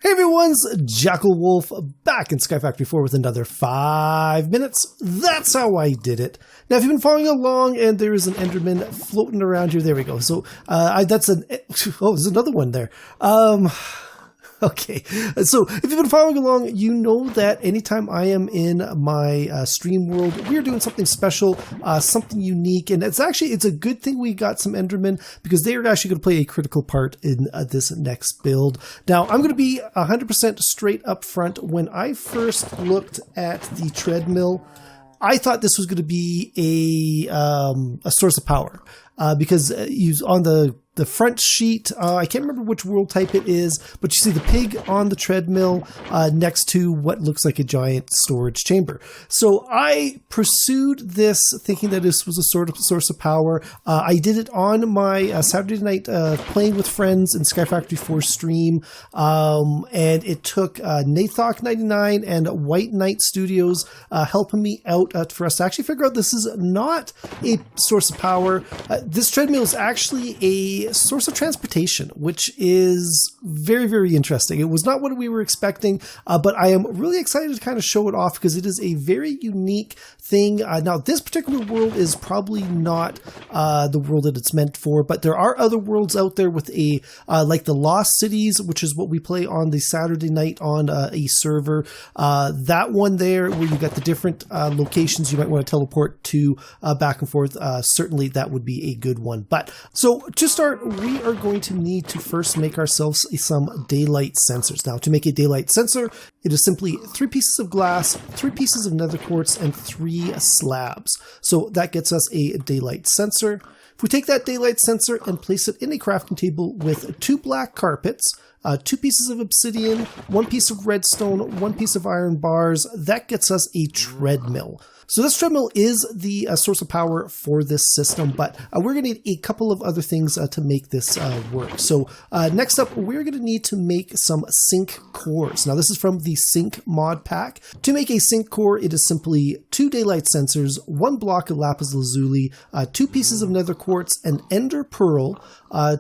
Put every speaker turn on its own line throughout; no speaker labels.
Hey everyone's JackelWolf back in Skyfactory 4 with another 5 minutes. That's how I did it. Now, if you've been following along and there is an Enderman floating around here, there we go. So, there's another one there. Okay, so if you've been following along, you know that anytime I am in my stream world, we're doing something special, something unique, and it's a good thing we got some Endermen because they are actually going to play a critical part in this next build. Now, I'm going to be 100% straight up front. When I first looked at the Treadmill, I thought this was going to be a source of power because on the front sheet, I can't remember which world type it is, but you see the pig on the treadmill next to what looks like a giant storage chamber. So I pursued this thinking that this was a sort of source of power. I did it on my Saturday night playing with friends in Skyfactory 4 stream, and it took Nathok99 and White Knight Studios helping me out for us to actually figure out this is not a source of power. This treadmill is actually a source of transportation, which is very, very interesting. It was not what we were expecting, but I am really excited to kind of show it off because it is a very unique thing. Now, this particular world is probably not the world that it's meant for, but there are other worlds out there with like the Lost Cities, which is what we play on the Saturday night on a server. That one there, where you got the different locations you might want to teleport to back and forth. Certainly, that would be a good one. But so to start, we are going to need to first make ourselves some daylight sensors. Now, to make a daylight sensor, it is simply 3 pieces of glass, 3 pieces of nether quartz, and 3 slabs. So that gets us a daylight sensor. If we take that daylight sensor and place it in a crafting table with 2 black carpets, 2 pieces of obsidian, 1 piece of redstone, 1 piece of iron bars, that gets us a treadmill. So this treadmill is the source of power for this system, but we're going to need a couple of other things to make this work. So next up, we're going to need to make some sink cores. Now this is from the sink mod pack. To make a sink core, it is simply 2 daylight sensors, 1 block of lapis lazuli, 2 pieces of nether quartz, an ender pearl,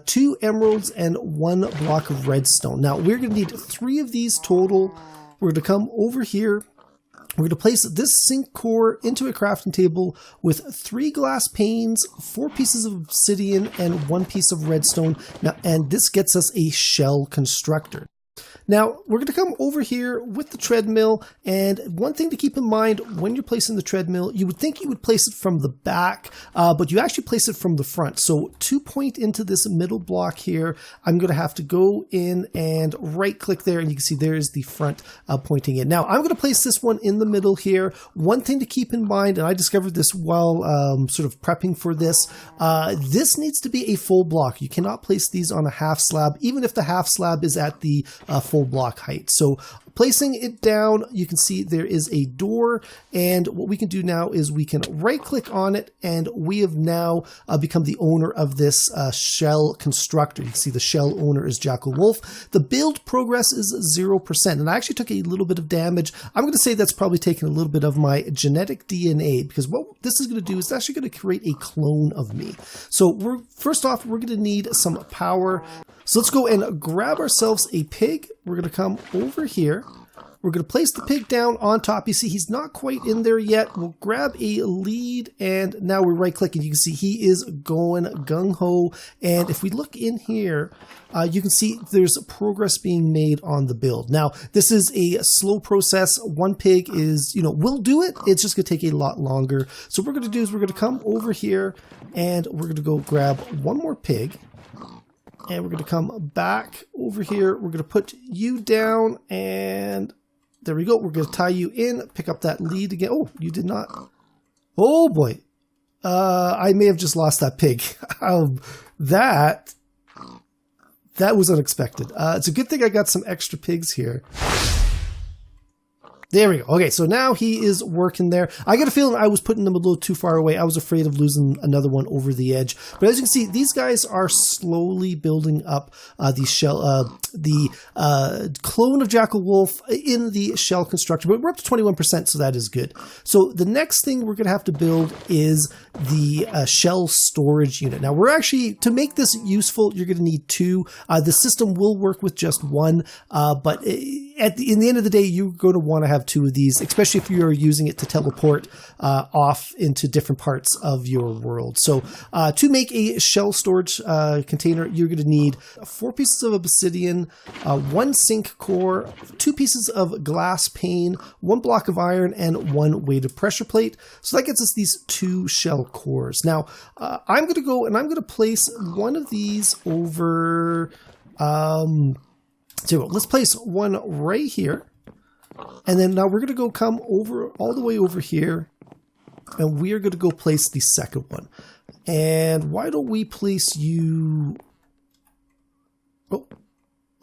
2 emeralds, and 1 block of redstone. Now we're going to need 3 of these total. We're going to come over here. We're going to place this sink core into a crafting table with 3 glass panes, 4 pieces of obsidian, and 1 piece of redstone. Now, and this gets us a shell constructor. Now, we're going to come over here with the treadmill, and one thing to keep in mind when you're placing the treadmill, you would think you would place it from the back, but you actually place it from the front. So to point into this middle block here, I'm going to have to go in and right-click there, and you can see there is the front pointing in. Now, I'm going to place this one in the middle here. One thing to keep in mind, and I discovered this while sort of prepping for this, this needs to be a full block. You cannot place these on a half slab, even if the half slab is at the full block height. So placing it down, you can see there is a door, and what we can do now is we can right click on it, and we have now become the owner of this shell constructor. You can see the shell owner is JackelWolf. The build progress is 0%, and I actually took a little bit of damage. I'm going to say that's probably taken a little bit of my genetic DNA, because what this is going to do is actually going to create a clone of me. So first off, we're going to need some power. So let's go and grab ourselves a pig. We're going to come over here. We're going to place the pig down on top. You see, he's not quite in there yet. We'll grab a lead, and now we're right-clicking. You can see he is going gung-ho. And if we look in here, you can see there's progress being made on the build. Now, this is a slow process. 1 pig is, will do it. It's just going to take a lot longer. So what we're going to do is we're going to come over here, and we're going to go grab 1 more pig. And we're going to come back over here. We're going to put you down, and there we go. We're going to tie you in, pick up that lead again. Oh, you did not. Oh, boy. I may have just lost that pig. That was unexpected. It's a good thing I got some extra pigs here. There we go. Okay, so now he is working there. I got a feeling I was putting them a little too far away. I was afraid of losing another one over the edge. But as you can see, these guys are slowly building up the clone of JackelWolf in the Shell Constructor. But we're up to 21%, so that is good. So the next thing we're going to have to build is the Shell storage unit. Now, we're actually, to make this useful, you're going to need 2. The system will work with just 1, but in the end of the day, you're going to want to have 2 of these, especially if you're using it to teleport off into different parts of your world. So to make a shell storage container, you're going to need 4 pieces of obsidian, 1 zinc core, 2 pieces of glass pane, 1 block of iron, and 1 weighted pressure plate. So that gets us these 2 shell cores. Now, I'm going to go and I'm going to place one of these over... So let's place one right here. And then now we're going to go come over all the way over here. And we are going to go place the second one. And why don't we place you...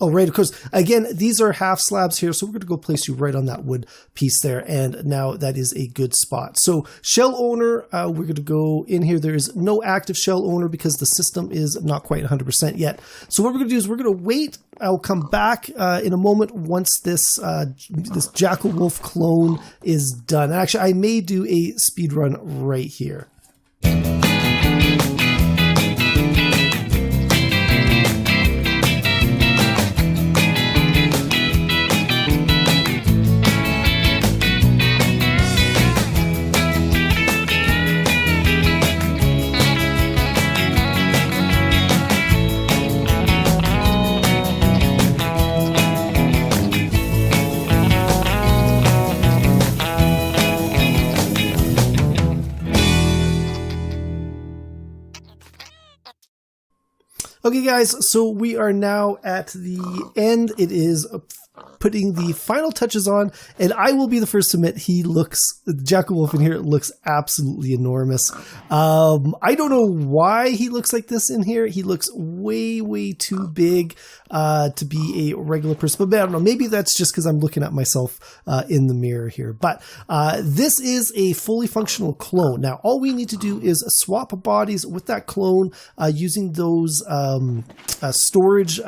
Oh, right, of course. Again, these are half slabs here, so we're going to go place you right on that wood piece there, and now that is a good spot. So, shell owner, we're going to go in here. There is no active shell owner because the system is not quite 100% yet. So what we're going to do is we're going to wait. I'll come back in a moment once this JackelWolf clone is done. Actually, I may do a speed run right here. Okay, guys, so we are now at the end. It is putting the final touches on, and I will be the first to admit JackelWolf in here looks absolutely enormous. I don't know why he looks like this in here. He looks way, way too big to be a regular person. But I don't know, maybe that's just because I'm looking at myself in the mirror here. But this is a fully functional clone. Now, all we need to do is swap bodies with that clone using those storage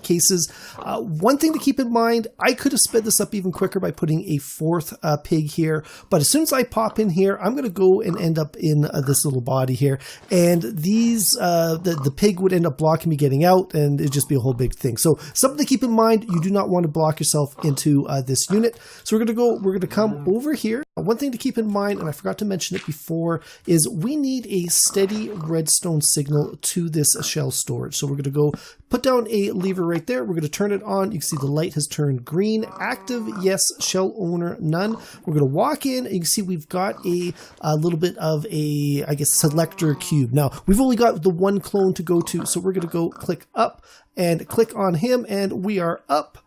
cases. One thing to keep in mind, I could have sped this up even quicker by putting a 4th pig here, but as soon as I pop in here, I'm going to go and end up in this little body here, and these the pig would end up blocking me getting out, and it'd just be a whole big thing. So something to keep in mind, you do not want to block yourself into this unit. So we're going to come over here. One thing to keep in mind, and I forgot to mention it before, is we need a steady redstone signal to this shell storage. So we're going to go put down a lever right there. We're going to turn it on. You can see the light has turned green. Active, yes. Shell owner, none. We're going to walk in, and you can see we've got a little bit of a, I guess, selector cube. Now, we've only got the 1 clone to go to, so we're going to go click up and click on him, and we are up.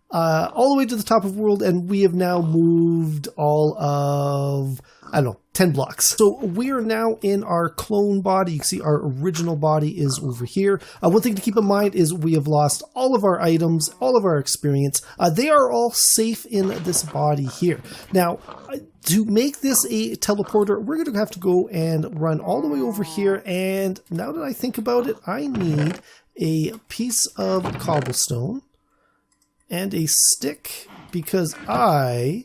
All the way to the top of world, and we have now moved all of, I don't know, 10 blocks. So we are now in our clone body. You can see our original body is over here. One thing to keep in mind is we have lost all of our items, all of our experience. They are all safe in this body here. Now, to make this a teleporter, we're going to have to go and run all the way over here. And now that I think about it, I need a piece of cobblestone and a stick, because I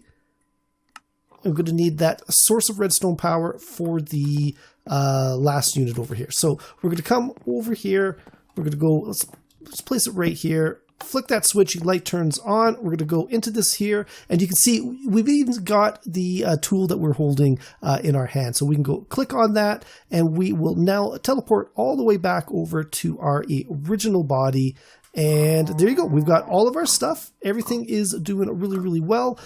am going to need that source of redstone power for the last unit over here. So we're going to come over here. We're going to go, let's place it right here. Flick that switch, light turns on. We're going to go into this here, and you can see we've even got the tool that we're holding in our hand. So we can go click on that, and we will now teleport all the way back over to our original body. And there you go. We've got all of our stuff. Everything is doing really, really well.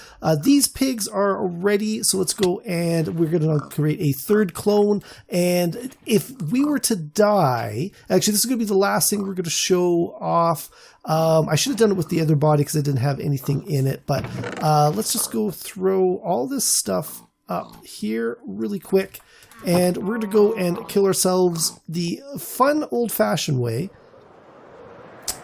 These pigs are ready. So let's go, and we're going to create a 3rd clone. And if we were to die, actually, this is going to be the last thing we're going to show off. I should have done it with the other body because I didn't have anything in it. But let's just go throw all this stuff up here really quick. And we're going to go and kill ourselves the fun, old-fashioned way.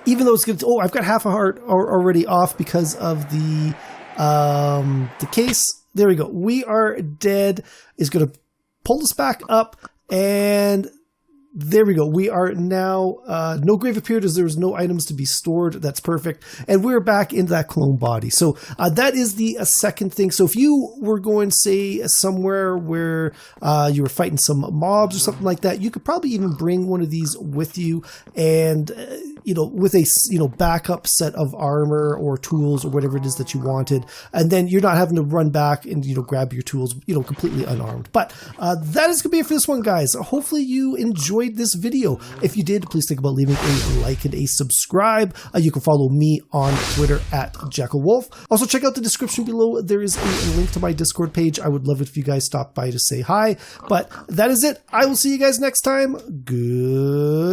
Even though it's going to, I've got half a heart already off because of the the case. There we go. We are dead. Is going to pull us back up, and there we go. We are now, no grave appeared as there was no items to be stored. That's perfect. And we're back into that clone body. So that is the second thing. So if you were going, say, somewhere where you were fighting some mobs or something like that, you could probably even bring one of these with you and, with a, backup set of armor or tools or whatever it is that you wanted. And then you're not having to run back and, grab your tools, completely unarmed. But that is going to be it for this one, guys. Hopefully you enjoyed this video. If you did, please think about leaving a like and a subscribe. You can follow me on Twitter at JackelWolf. Also, check out the description below. There is a link to my Discord page. I would love it if you guys stop by to say hi. But that is it. I will see you guys next time. Goodbye.